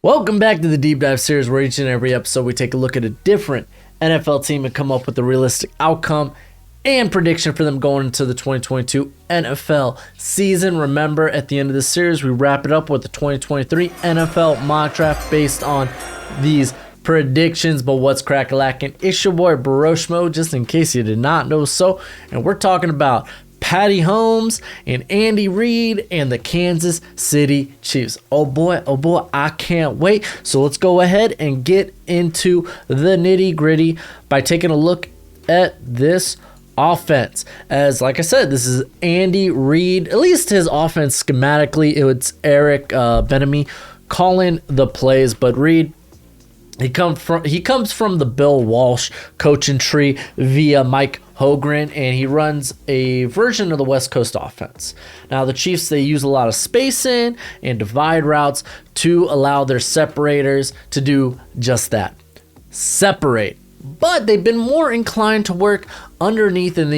Welcome back to the Deep Dive series, where each and every episode we take a look at a different NFL team and come up with a realistic outcome and prediction for them going into the 2022 NFL season. Remember, at the end of the series, we wrap it up with the 2023 NFL mock draft based on these predictions. But what's crack-a-lackin'? It's your boy Broshmo, just in case you did not know so, and we're talking about Patty Holmes and Andy Reid and the Kansas City Chiefs. Oh boy, I can't wait. So let's go ahead and get into the nitty-gritty by taking a look at this offense. As like I said, this is Andy Reid. At least his offense schematically, it's Eric Bieniemy calling the plays, but Reid, he comes from the Bill Walsh coaching tree via Mike Hogren, and he runs a version of the West Coast offense. Now, the Chiefs, they use a lot of spacing and divide routes to allow their separators to do just that, separate. But they've been more inclined to work underneath, and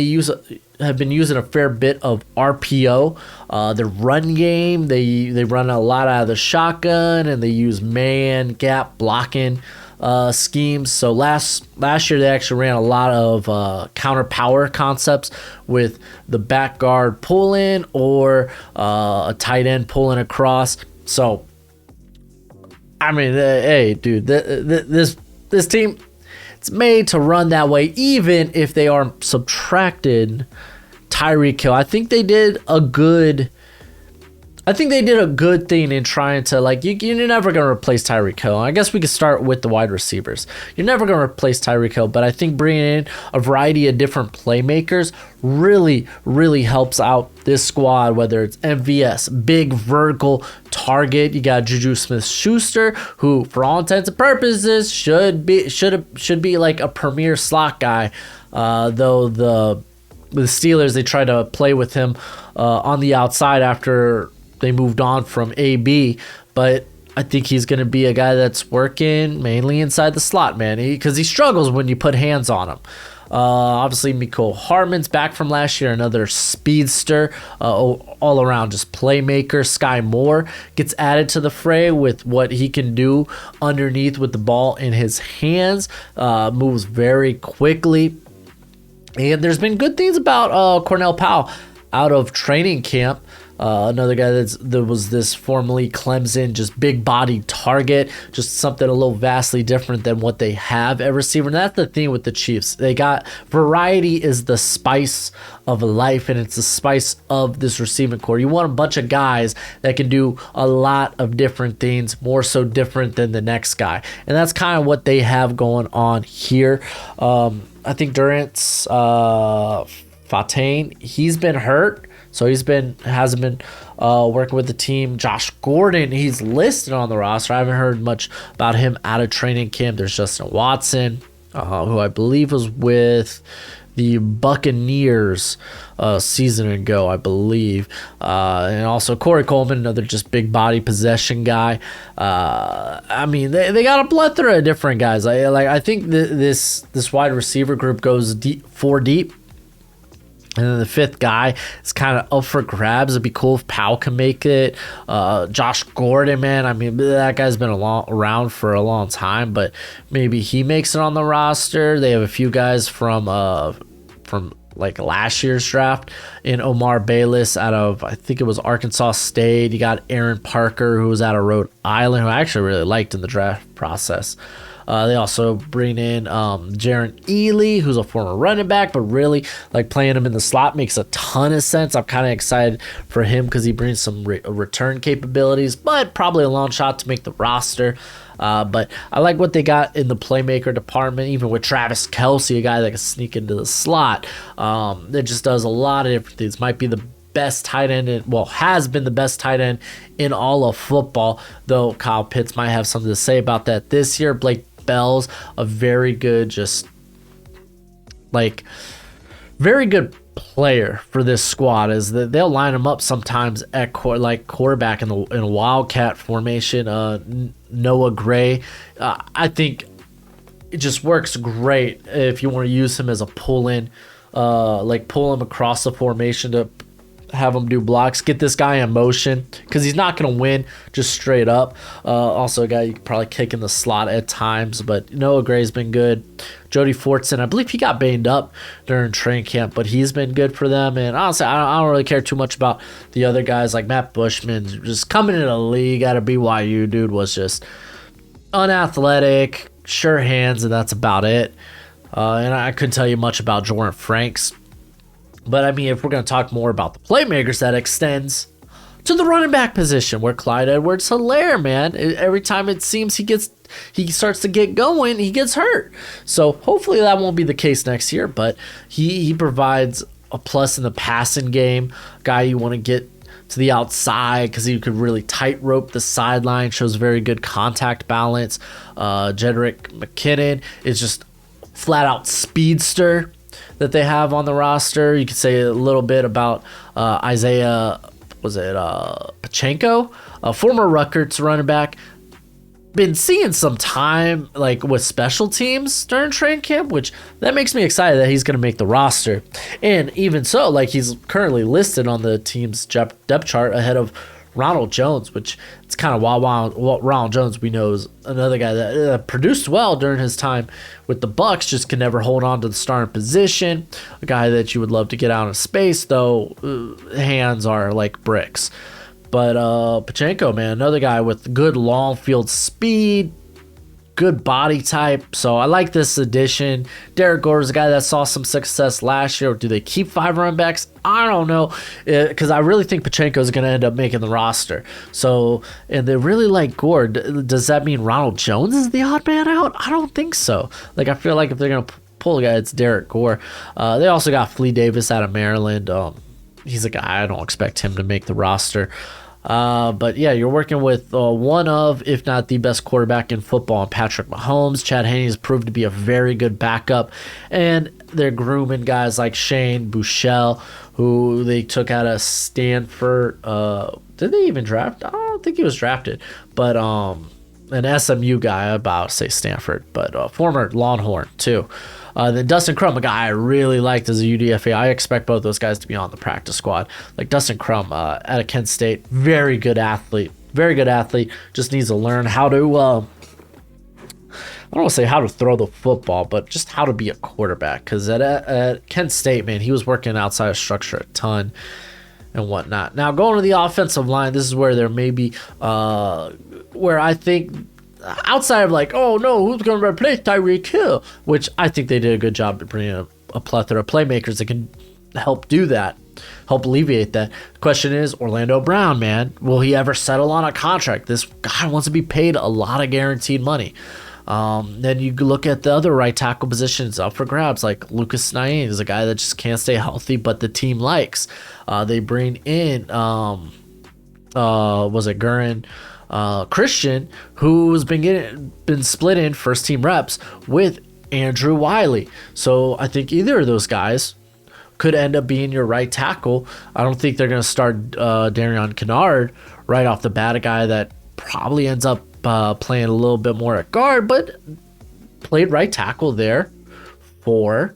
have been using a fair bit of RPO. Their run game, they run a lot out of the shotgun, and they use man gap blocking schemes. So last year they actually ran a lot of counter power concepts with the back guard pull in or a tight end pulling across. So I mean, hey dude, this team, it's made to run that way, even if they are subtracted Tyreek Hill. I think they did a good thing in trying to, like, you're never going to replace Tyreek Hill. I guess we could start with the wide receivers. You're never going to replace Tyreek Hill, but I think bringing in a variety of different playmakers really, really helps out this squad, whether it's MVS, big vertical target. You got Juju Smith-Schuster, who for all intents and purposes should be like a premier slot guy, though the Steelers, they tried to play with him on the outside after they moved on from AB, but I think he's going to be a guy that's working mainly inside the slot, man, because he struggles when you put hands on him. Obviously, Mecole Hardman's back from last year, another speedster, all around just playmaker. Sky Moore gets added to the fray with what he can do underneath with the ball in his hands, moves very quickly. And there's been good things about Cornell Powell out of training camp. Another guy that was this formerly Clemson, just big body target, just something a little vastly different than what they have at receiver. And that's the thing with the Chiefs. They got variety is the spice of life, and it's the spice of this receiving core. You want a bunch of guys that can do a lot of different things, more so different than the next guy. And that's kind of what they have going on here. I think Durant's Fontaine, he's been hurt. So hasn't been working with the team. Josh Gordon, he's listed on the roster. I haven't heard much about him out of training camp. There's Justin Watson, who I believe was with the Buccaneers a season ago, I believe. And also Corey Coleman, another just big body possession guy. I mean, they got a plethora of different guys. I think this wide receiver group goes four deep. And then the fifth guy is kind of up for grabs. It'd be cool if Powell can make it. Josh Gordon, man, I mean, that guy's been around for a long time, but maybe he makes it on the roster. They have a few guys from like last year's draft in Omar Bayless out of, I think it was Arkansas State. You got Aaron Parker, who was out of Rhode Island, who I actually really liked in the draft process. They also bring in Jaron Ely, who's a former running back, but really like playing him in the slot makes a ton of sense. I'm kind of excited for him because he brings some return capabilities, but probably a long shot to make the roster. But I like what they got in the playmaker department, even with Travis Kelce, a guy that can sneak into the slot. That just does a lot of different things. Might be the best tight end, has been the best tight end in all of football, though Kyle Pitts might have something to say about that this year. Blake Bell's a very good player for this squad, is that they'll line him up sometimes at quarterback in a wildcat formation. Noah Gray, I think it just works great if you want to use him as a pull-in, pull him across the formation to have him do blocks, get this guy in motion because he's not going to win just straight up. Also, a guy you could probably kick in the slot at times, but Noah Gray's been good. Jody Fortson, I believe he got banged up during training camp, but he's been good for them. And honestly, I don't really care too much about the other guys like Matt Bushman. Just coming into the league out of BYU, dude, was just unathletic, sure hands, and that's about it. And I couldn't tell you much about Jordan Franks. But, I mean, if we're going to talk more about the playmakers, that extends to the running back position where Clyde Edwards-Helaire, man, every time it seems he starts to get going, he gets hurt. So hopefully that won't be the case next year, but he provides a plus in the passing game, guy you want to get to the outside because he could really tightrope the sideline, shows very good contact balance. Jedrick McKinnon is just flat-out speedster that they have on the roster. You could say a little bit about Isaiah, Pachenko, a former Rutgers running back. Been seeing some time like with special teams during training camp, which that makes me excited that he's going to make the roster. And even so, like he's currently listed on the team's depth chart ahead of Ronald Jones, which it's kind of wild. Ronald Jones, we know, is another guy that produced well during his time with the Bucks, just can never hold on to the starting position. A guy that you would love to get out of space, though hands are like bricks. But Pachenko, man, another guy with good long field speed, good body type. So I like this addition. Derek Gore is a guy that saw some success last year. Do they keep 5 running backs? I don't know, because I really think Pachenko is going to end up making the roster. So, and they really like Gore. Does that mean Ronald Jones is the odd man out? I don't think so. Like, I feel like if they're going to pull a guy, it's Derek Gore. They also got Flea Davis out of Maryland. He's a guy, I don't expect him to make the roster. But yeah, you're working with one of, if not the best quarterback in football, Patrick Mahomes. Chad Henne has proved to be a very good backup, and they're grooming guys like Shane Buechele, who they took out of Stanford. Did they even draft? I don't think he was drafted, but an SMU guy, about to say Stanford, but former Longhorn too. Then Dustin Crum, a guy I really liked as a UDFA. I expect both those guys to be on the practice squad. Like Dustin Crum out of Kent State, very good athlete. Just needs to learn how to, I don't want to say how to throw the football, but just how to be a quarterback. Because at Kent State, man, he was working outside of structure a ton and whatnot. Now, going to the offensive line, this is where there may be, where I think, outside of like, oh no, who's going to replace Tyreek Hill? Which I think they did a good job to bring in a plethora of playmakers that can help do that, help alleviate that. The question is, Orlando Brown, man, will he ever settle on a contract? This guy wants to be paid a lot of guaranteed money. Then you look at the other right tackle positions up for grabs, like Lucas Naeem is a guy that just can't stay healthy, but the team likes. They bring in, Gurin Christian, who's been split in first team reps with Andrew Wiley. So I think either of those guys could end up being your right tackle. I don't think they're going to start Darian Kennard right off the bat, a guy that probably ends up playing a little bit more at guard, but played right tackle there for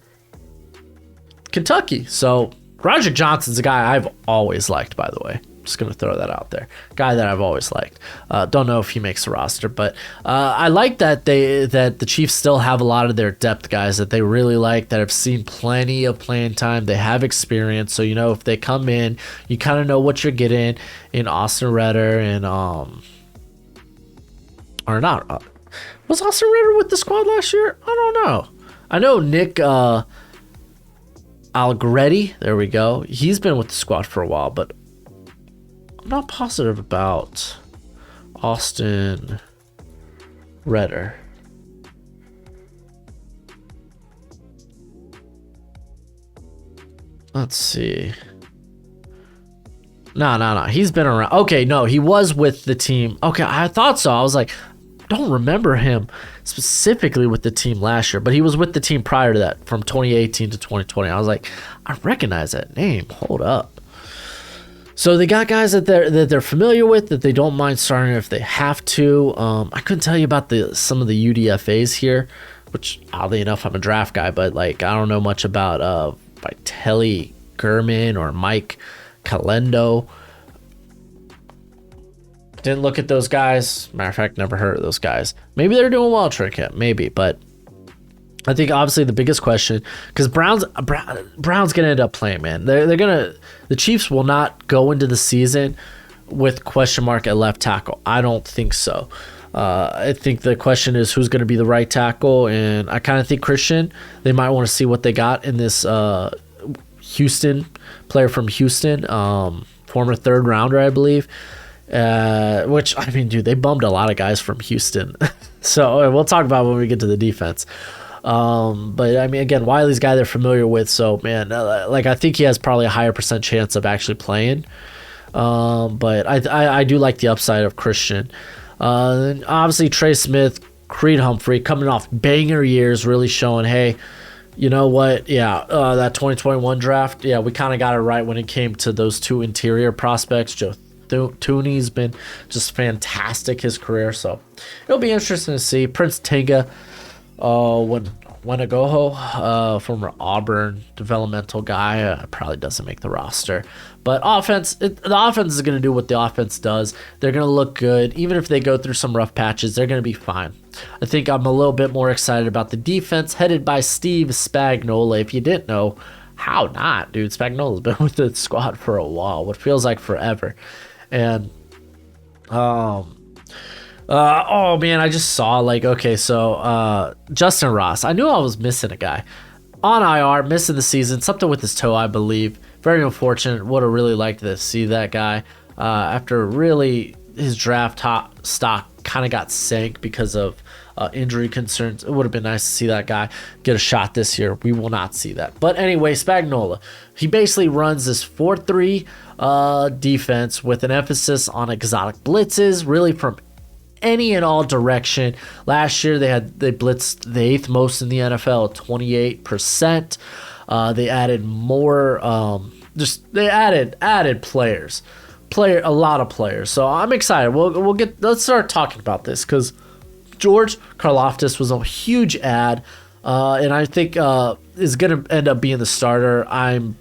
Kentucky. So Roderick Johnson's a guy I've always liked, by the way. Just going to throw that out there. Guy that I've always liked. Don't know if he makes the roster, but I like that the Chiefs still have a lot of their depth guys that they really like, that have seen plenty of playing time. They have experience, so if they come in, you kind of know what you're getting in Austin Ritter and or not. Was Austin Ritter with the squad last year? I don't know. I know Nick Allegretti. There we go. He's been with the squad for a while, but I'm not positive about Austin Ritter. Let's see. No. He's been around. Okay, no, he was with the team. Okay, I thought so. I was like, don't remember him specifically with the team last year, but he was with the team prior to that, from 2018 to 2020. I was like, I recognize that name. Hold up. So they got guys that they're familiar with, that they don't mind starting if they have to. I couldn't tell you about some of the UDFAs here, which oddly enough, I'm a draft guy, but like I don't know much about Vitelli Gurman or Mike Calendo. Didn't look at those guys. Matter of fact, never heard of those guys. Maybe they're doing well training camp, maybe, but I think obviously the biggest question, because Brown's gonna end up playing, man. The Chiefs will not go into the season with question mark at left tackle. I don't think so. I think the question is who's going to be the right tackle, and I kind of think Christian. They might want to see what they got in this Houston player from Houston, former third rounder, I believe. Which, I mean, dude, they bummed a lot of guys from Houston. So we'll talk about it when we get to the defense. But I mean, again, Wiley's a guy they're familiar with. So, man, like I think he has probably a higher % chance of actually playing. But I do like the upside of Christian. And obviously, Trey Smith, Creed Humphrey coming off banger years, really showing, hey, you know what? Yeah, that 2021 draft, yeah, we kind of got it right when it came to those two interior prospects. Joe Tooney's been just fantastic his career, so it'll be interesting to see. Prince Tega, Wenagoho, former Auburn developmental guy, probably doesn't make the roster. But the offense is going to do what the offense does. They're going to look good. Even if they go through some rough patches, they're going to be fine. I think I'm a little bit more excited about the defense headed by Steve Spagnuolo. If you didn't know, how not, dude? Spagnuolo's been with the squad for a while, what feels like forever. And oh man, I just saw Justin Ross. I knew I was missing a guy on IR, missing the season, something with his toe, I believe. Very unfortunate. Would have really liked to see that guy after really his draft stock kind of got sank because of injury concerns. It would have been nice to see that guy get a shot this year. We will not see that. But anyway, Spagnuolo, he basically runs this 4-3 defense with an emphasis on exotic blitzes, really from any and all direction. Last year they blitzed the 8th most in the NFL, 28%. They added more, they added players, a lot of players. So I'm excited. Let's start talking about this, because George Karlaftis was a huge add, and I think is going to end up being the starter. I'm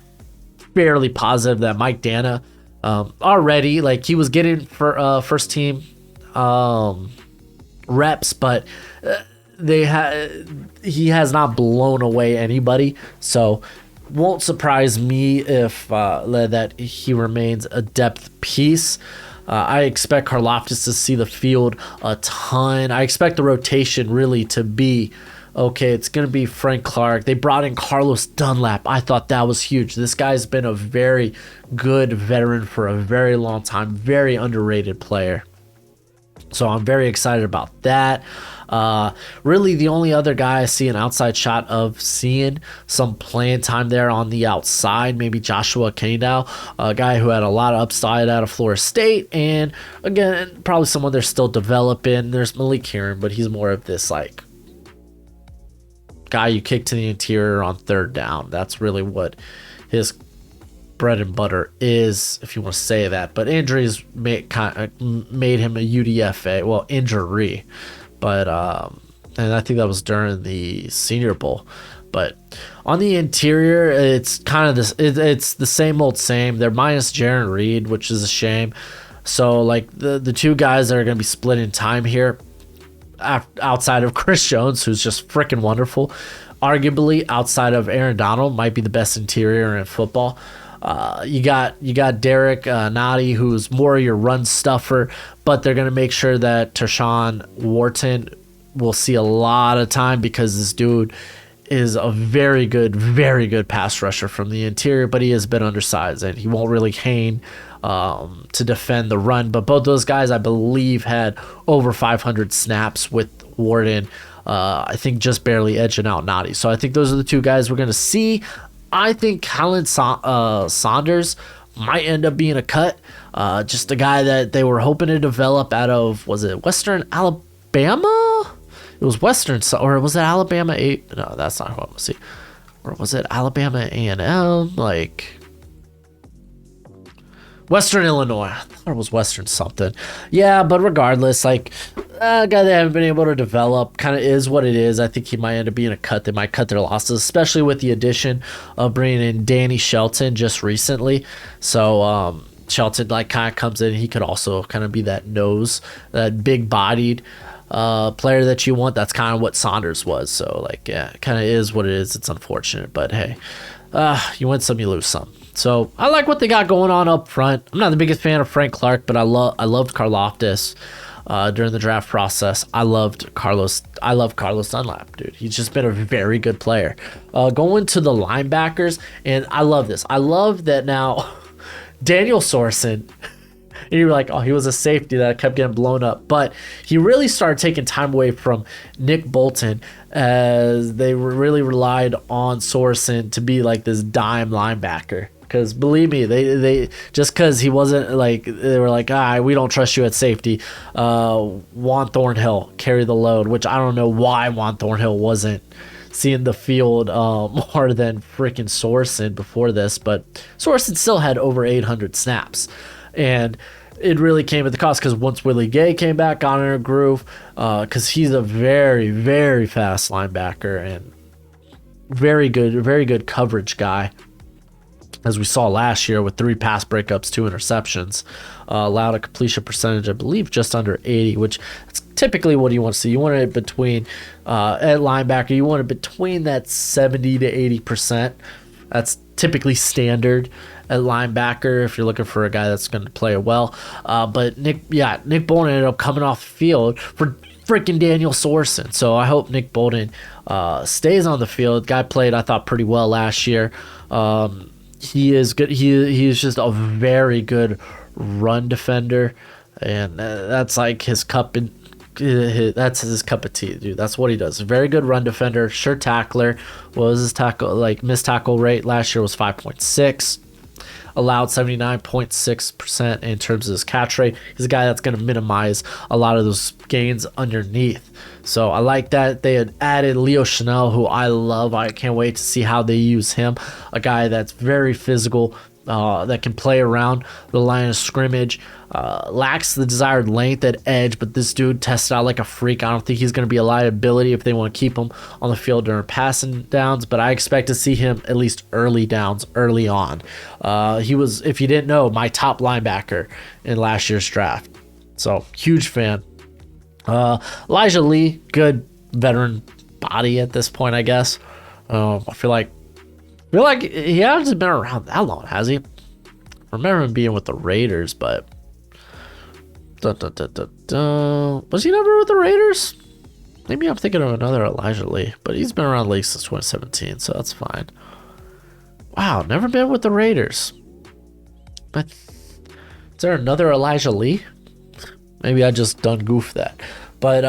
fairly positive that Mike Dana already, like, he was getting for first team reps, but he has not blown away anybody. So won't surprise me if that he remains a depth piece. I expect Karlaftis to see the field a ton. I expect the rotation really to be, okay, it's going to be Frank Clark. They brought in Carlos Dunlap. I thought that was huge. This guy's been a very good veteran for a very long time, very underrated player. So I'm very excited about that. Really, the only other guy I see an outside shot of seeing some playing time there on the outside, maybe Joshua Kendall, a guy who had a lot of upside out of Florida State, and again, probably someone they're still developing. There's Malik Heron, but he's more of this like guy you kick to the interior on third down. That's really what his bread and butter is, if you want to say that. But injuries made him a UDFA, well, injury. But and I think that was during the Senior Bowl. But on the interior, it's kind of this. It's the same old same. They're minus Jaron Reed, which is a shame. So like the two guys that are going to be splitting time here, outside of Chris Jones, who's just freaking wonderful, arguably outside of Aaron Donald, might be the best interior in football. You got Derek Nadi, who's more your run stuffer, but they're going to make sure that Tershawn Wharton will see a lot of time, because this dude is a very good pass rusher from the interior, but he has been undersized and he won't really hang to defend the run. But both those guys, I believe, had over 500 snaps with Wharton. I think just barely edging out Nadi. So I think those are the two guys we're going to see. I think Kalen Saunders might end up being a cut. Just a guy that they were hoping to develop out of, was it Western Alabama? It was Western, or was it Alabama 8? No, that's not who I want to see. Or was it Alabama A&M? Like, Western Illinois. I thought it was Western something. Yeah, but regardless, like, a guy they haven't been able to develop kind of is what it is. I think he might end up being a cut. They might cut their losses, especially with the addition of bringing in Danny Shelton just recently. So, Shelton, like, kind of comes in. He could also kind of be that nose, that big-bodied player that you want. That's kind of what Saunders was. So, like, yeah, it kind of is what it is. It's unfortunate, but hey, you win some, you lose some. So I like what they got going on up front. I'm not the biggest fan of Frank Clark, but I loved Karlaftis during the draft process. I love Carlos Dunlap, dude. He's just been a very good player. Going to the linebackers, and I love this. I love that now Daniel Sorensen. And you were like, oh, he was a safety that kept getting blown up. But he really started taking time away from Nick Bolton as they really relied on Sorensen to be like this dime linebacker. Because believe me, they just because he wasn't like, they were like, we don't trust you at safety. Juan Thornhill carry the load, which I don't know why Juan Thornhill wasn't seeing the field more than freaking Sorensen before this. But Sorensen still had over 800 snaps. And it really came at the cost because once Willie Gay came back, got in a groove, because he's a very, very fast linebacker and very good coverage guy. As we saw last year with 3 pass breakups, 2 interceptions, allowed a completion percentage, I believe, just under 80, which is typically what you want to see. You want it between, at linebacker, you want it between that 70 to 80%. That's typically standard at linebacker if you're looking for a guy that's going to play well. But Nick Bolton ended up coming off the field for freaking Daniel Sorensen. So I hope Nick Bolton stays on the field. Guy played, I thought, pretty well last year. He is good. He is just a very good run defender, and that's like his cup. That's his cup of tea, dude. That's what he does. Very good run defender, sure tackler. What was his missed tackle rate last year was 5.6. Allowed 79.6% in terms of his catch rate. He's a guy that's going to minimize a lot of those gains underneath. So I like that. They had added Leo Chanel, who I love. I can't wait to see how they use him. A guy that's very physical, that can play around the line of scrimmage. Lacks the desired length at edge, but this dude tested out like a freak. I don't think he's going to be a liability if they want to keep him on the field during passing downs, but I expect to see him at least early downs, early on. He was, if you didn't know, my top linebacker in last year's draft. So, huge fan. Elijah Lee, good veteran body at this point, I guess. I feel like he hasn't been around that long, has he? I remember him being with the Raiders, but was he never with the Raiders? Maybe I'm thinking of another Elijah Lee, but he's been around the league since 2017, so that's fine. Wow, never been with the Raiders. But is there another Elijah Lee? Maybe I just done goofed that. But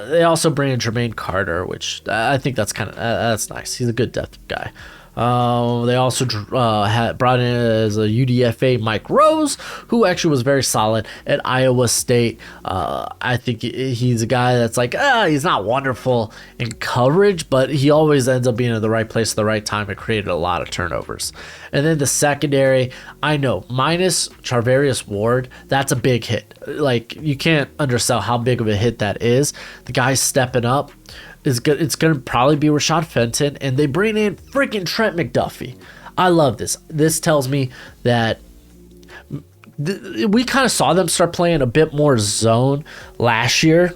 they also bring in Jermaine Carter, which I think that's that's nice. He's a good depth guy. They also brought in as a UDFA Mike Rose, who actually was very solid at Iowa State. I think he's a guy that's like, he's not wonderful in coverage, but he always ends up being in the right place at the right time and created a lot of turnovers. And then the secondary, I know, minus Charvarius Ward, that's a big hit. Like, you can't undersell how big of a hit that is. The guy's stepping up. It's going to probably be Rashad Fenton, and they bring in freaking Trent McDuffie. I love this. This tells me that we kind of saw them start playing a bit more zone last year,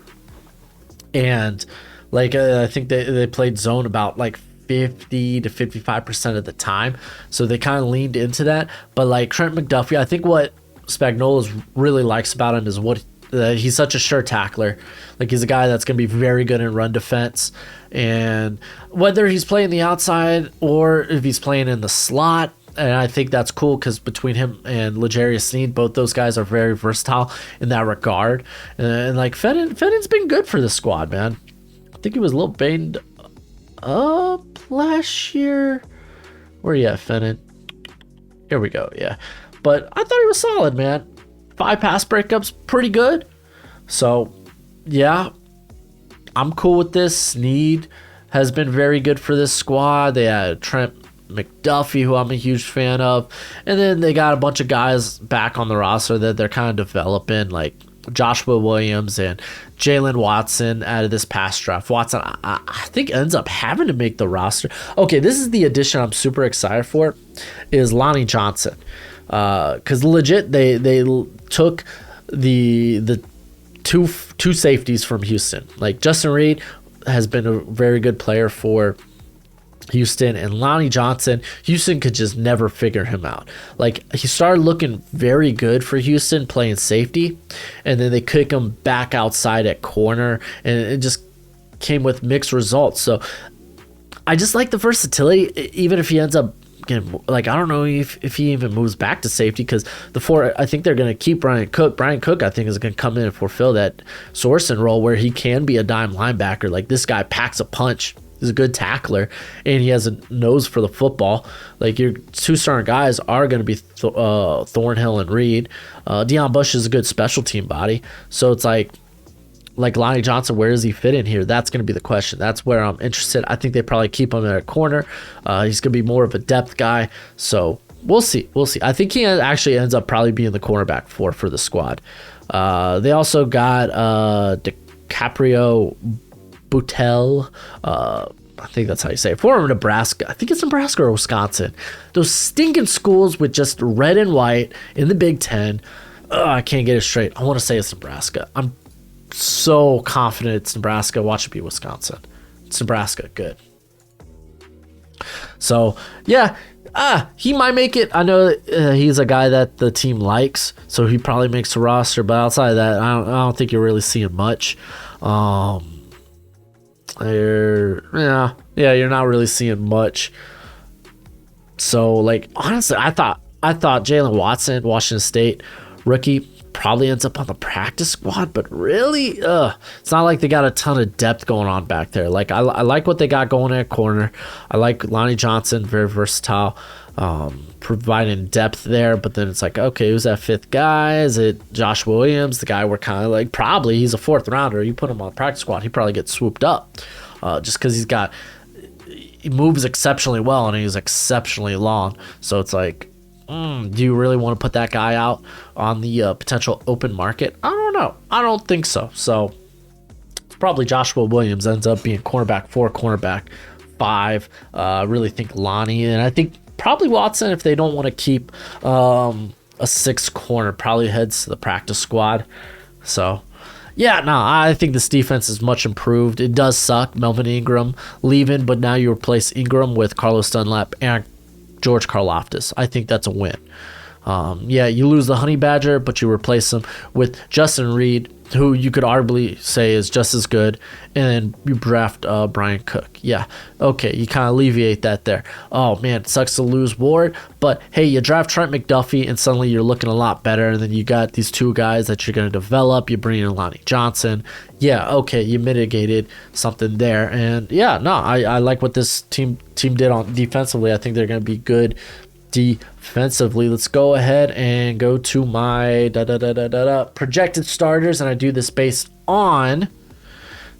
and like I think they played zone about like 50 to 55% of the time, so they kind of leaned into that. But like Trent McDuffie, I think what Spagnuolo really likes about him is what he's such a sure tackler. Like, he's a guy that's going to be very good in run defense. And whether he's playing the outside or if he's playing in the slot, and I think that's cool because between him and L'Jarius Sneed, both those guys are very versatile in that regard. And like, Fenton's been good for this squad, man. I think he was a little banged up last year. Where you at, Fenton? Here we go, yeah. But I thought he was solid, man. 5 pass breakups, pretty good. So, yeah, I'm cool with this. Sneed has been very good for this squad. They had Trent McDuffie, who I'm a huge fan of. And then they got a bunch of guys back on the roster that they're kind of developing, like Joshua Williams and Jalen Watson out of this past draft. Watson, I think, ends up having to make the roster. Okay, this is the addition I'm super excited for, is Lonnie Johnson. Because legit, they took the two safeties from Houston. Like, Justin Reed has been a very good player for Houston, and Lonnie Johnson, Houston could just never figure him out. Like, he started looking very good for Houston playing safety, and then they kick him back outside at corner, and it just came with mixed results. So I just like the versatility, even if he ends up getting, like, I don't know if he even moves back to safety, because I think they're going to keep Brian Cook. Brian Cook, I think, is going to come in and fulfill that Sorensen role where he can be a dime linebacker. Like, this guy packs a punch. He's a good tackler, and he has a nose for the football. Like, your two starting guys are going to be Thornhill and Reed. Deion Bush is a good special team body. So it's like Lonnie Johnson, where does he fit in here? That's going to be the question. That's where I'm interested. I think they probably keep him at a corner. He's going to be more of a depth guy. So we'll see. I think he actually ends up probably being the cornerback for the squad. They also got DiCaprio Boutel, I think that's how you say it, former Nebraska. I think it's Nebraska or Wisconsin. Those stinking schools with just red and white in the Big Ten. I can't get it straight. I want to say it's Nebraska. I'm so confident it's Nebraska. Watch it be Wisconsin. It's Nebraska. Good. So, yeah. He might make it. I know he's a guy that the team likes, so he probably makes the roster. But outside of that, I don't think you're really seeing much. You're not really seeing much. So, like, honestly, I thought Jalen Watson, Washington State rookie, probably ends up on the practice squad, but really, it's not like they got a ton of depth going on back there. Like, I like what they got going at corner. I like Lonnie Johnson, very versatile, providing depth there. But then it's like, okay, who's that fifth guy? Is it Josh Williams, the guy we're kind of like, probably he's a fourth rounder. You put him on the practice squad, he probably gets swooped up, just because he moves exceptionally well and he's exceptionally long. So it's like, do you really want to put that guy out on the potential open market? I don't know. I don't think so. So it's probably Joshua Williams ends up being cornerback 4, cornerback 5. I really think Lonnie, and I think probably Watson, if they don't want to keep a 6th corner, probably heads to the practice squad. So yeah, no, I think this defense is much improved. It does suck, Melvin Ingram leaving, but now you replace Ingram with Carlos Dunlap and George Karlaftis. I think that's a win. You lose the Honey Badger, but you replace him with Justin Reed, who you could arguably say is just as good, and then you draft Brian Cook. Yeah, okay, you kind of alleviate that there. Oh, man, it sucks to lose Ward, but hey, you draft Trent McDuffie, and suddenly you're looking a lot better, and then you got these two guys that you're going to develop. You bring in Lonnie Johnson. Yeah, okay, you mitigated something there, and yeah, no, I like what this team did on defensively. I think they're going to be good defensively. Let's go ahead and go to my projected starters, and I do this based on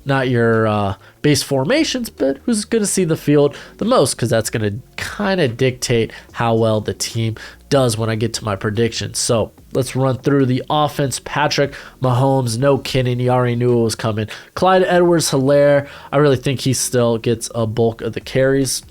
not your base formations, but who's going to see the field the most, because that's going to kind of dictate how well the team does when I get to my predictions. So let's run through the offense. Patrick Mahomes, no kidding, you already knew it was coming. Clyde Edwards-Helaire, I really think he still gets a bulk of the carries.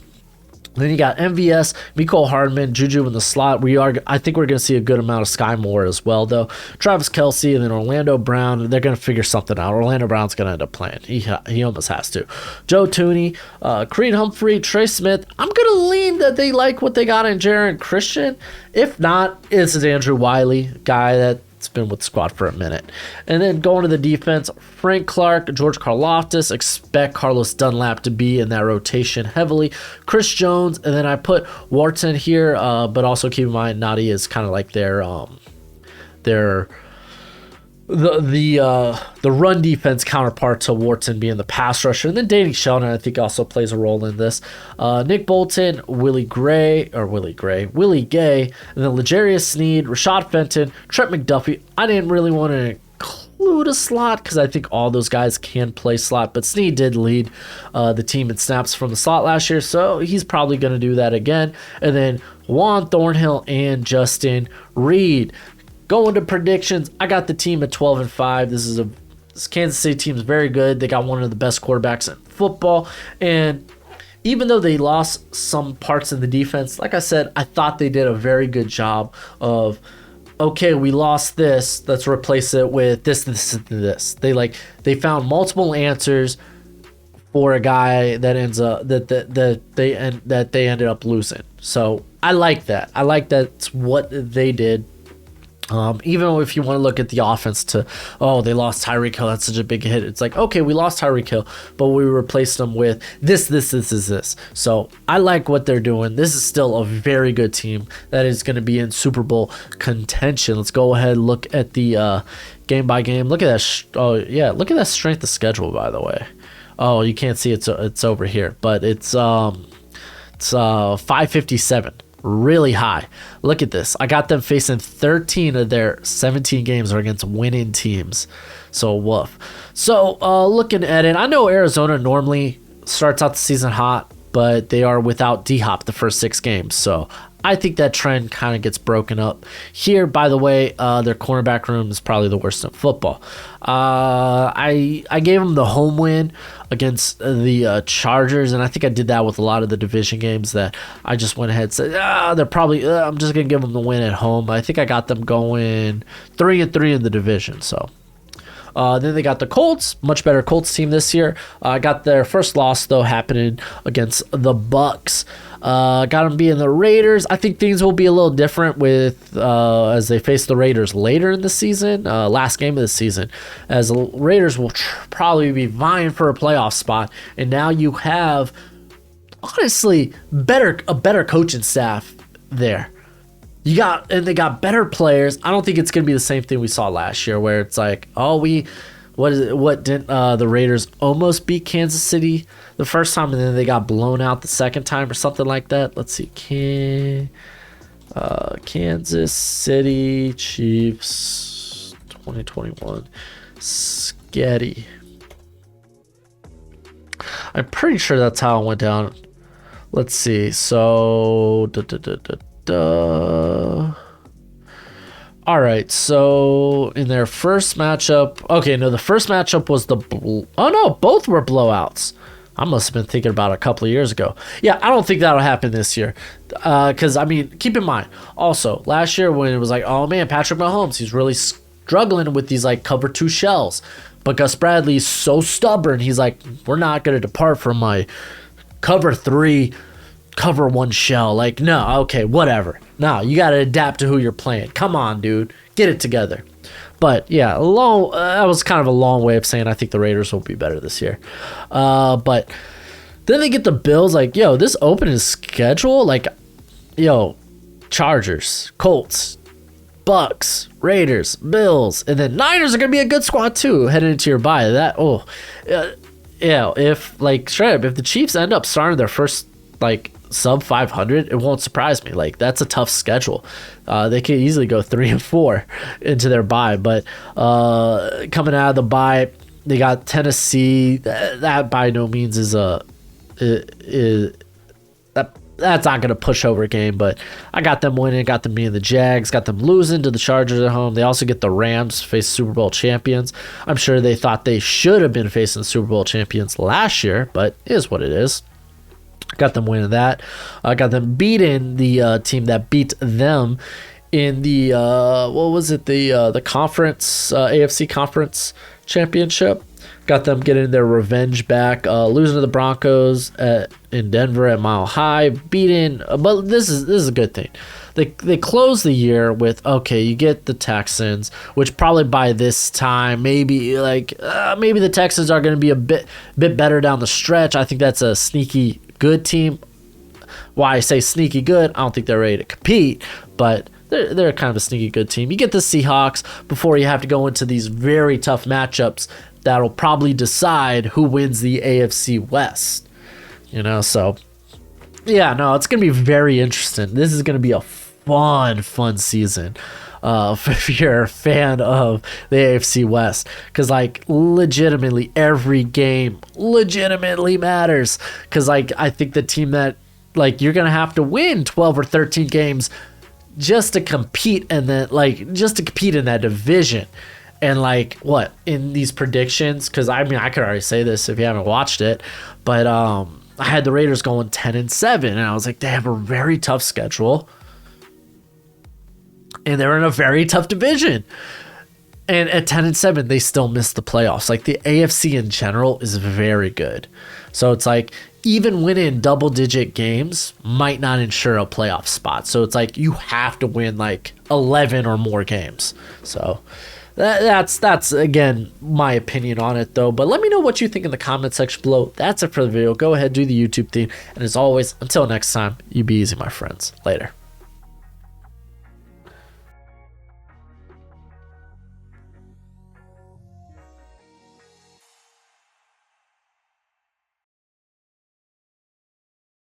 Then you got MVS, Mecole Hardman, Juju in the slot. I think we're going to see a good amount of Sky Moore as well, though. Travis Kelce and then Orlando Brown. They're going to figure something out. Orlando Brown's going to end up playing. He almost has to. Joe Tooney, Creed Humphrey, Trey Smith. I'm going to lean that they like what they got in Jaron Christian. If not, it's Andrew Wiley, guy that's been with the squad for a minute. And then going to the defense, Frank Clark, George Karlaftis. Expect Carlos Dunlap to be in that rotation heavily. Chris Jones, and then I put Wharton here, but also keep in mind Nadi is kind of like their run defense counterpart to Wharton being the pass rusher. And then Danny Shelton, I think, also plays a role in this. Nick Bolton, Willie Gay, and then L'Jarius Sneed, Rashad Fenton, Trent McDuffie. I didn't really want to include a slot because I think all those guys can play slot. But Snead did lead the team in snaps from the slot last year, so he's probably going to do that again. And then Juan Thornhill and Justin Reed. Going to predictions, I got the team at 12-5. This Kansas City team is very good. They got one of the best quarterbacks in football, and even though they lost some parts in the defense, like I said, I thought they did a very good job of, okay, we lost this, let's replace it with this, this, and this. They found multiple answers for a guy that ends up that they ended up losing. So I like that. I like that's what they did. Even if you want to look at the offense they lost Tyreek Hill, that's such a big hit. It's like, okay, we lost Tyreek Hill, but we replaced him with this. So I like what they're doing. This is still a very good team that is going to be in Super Bowl contention. Let's go ahead and look at the game by game. Look at that. Look at that strength of schedule, by the way. Oh, you can't see it's over here, but it's 557. Really high. Look at this. I got them facing 13 of their 17 games are against winning teams. So woof. So looking at it, I know Arizona normally starts out the season hot, but they are without D-Hop the first 6 games. So I think that trend kind of gets broken up here. By the way, their cornerback room is probably the worst in football. I gave them the home win against the Chargers, and I think I did that with a lot of the division games that I just went ahead and said, they're probably, I'm just going to give them the win at home. I think I got them going 3-3 in the division, so. Then they got the Colts, much better Colts team this year. Got their first loss, though, happening against the Bucks. Got them being the Raiders. I think things will be a little different with as they face the Raiders later in the season, last game of the season, as the Raiders will probably be vying for a playoff spot. And now you have, honestly, a better coaching staff there. They got better players. I don't think it's going to be the same thing we saw last year where it's like, what didn't the Raiders almost beat Kansas City the first time and then they got blown out the second time or something like that? Let's see. Kansas City Chiefs 2021 Sketty. I'm pretty sure that's how it went down. Let's see. So all right, so in their first matchup, the first matchup was both were blowouts. I must have been thinking about it a couple of years ago. Yeah, I don't think that'll happen this year. Because, keep in mind, also, last year when it was like, oh man, Patrick Mahomes, he's really struggling with these like cover 2 shells. But Gus Bradley's so stubborn, he's like, we're not going to depart from my cover 3 cover 1 shell. Like, no, okay, whatever. No, you got to adapt to who you're playing. Come on, dude. Get it together. But yeah, that was kind of a long way of saying I think the Raiders will be better this year. But then they get the Bills. Like, this opening schedule, like, Chargers, Colts, Bucks, Raiders, Bills, and then Niners are going to be a good squad too heading into your bye. If the Chiefs end up starting their first sub 500, it won't surprise me. Like, that's a tough schedule. They could easily go 3-4 into their bye, but coming out of the bye, they got Tennessee. That by no means is that's not going to push over a game, but I got them winning, got them being the Jags, got them losing to the Chargers at home. They also get the Rams, face Super Bowl champions. I'm sure they thought they should have been facing Super Bowl champions last year, but it is what it is. Got them winning that. I got them beating the team that beat them in the the conference AFC conference championship. Got them getting their revenge back, losing to the Broncos in Denver at Mile High, beating. But this is a good thing. They close the year with, you get the Texans, which probably by this time maybe the Texans are going to be a bit better down the stretch. I think that's a sneaky good team. Why I say sneaky good, I don't think they're ready to compete, but they're kind of a sneaky good team. You get the Seahawks before you have to go into these very tough matchups that'll probably decide who wins the AFC West. So yeah, no, it's going to be very interesting. This is going to be a fun season. if you're a fan of the AFC West, because like legitimately every game legitimately matters. Because like I think the team that like you're gonna have to win 12 or 13 games just to compete, and then like just to compete in that division. And like what in these predictions, because I mean I could already say this if you haven't watched it, but I had the Raiders going 10-7, and I was like, they have a very tough schedule and they're in a very tough division, and at 10-7 they still missed the playoffs. Like the AFC in general is very good, so it's like even winning double digit games might not ensure a playoff spot. So it's like you have to win like 11 or more games. So that's again my opinion on it though. But let me know what you think in the comment section below. That's it for the video. Go ahead, do the YouTube theme, and as always, until next time, you be easy, my friends. Later.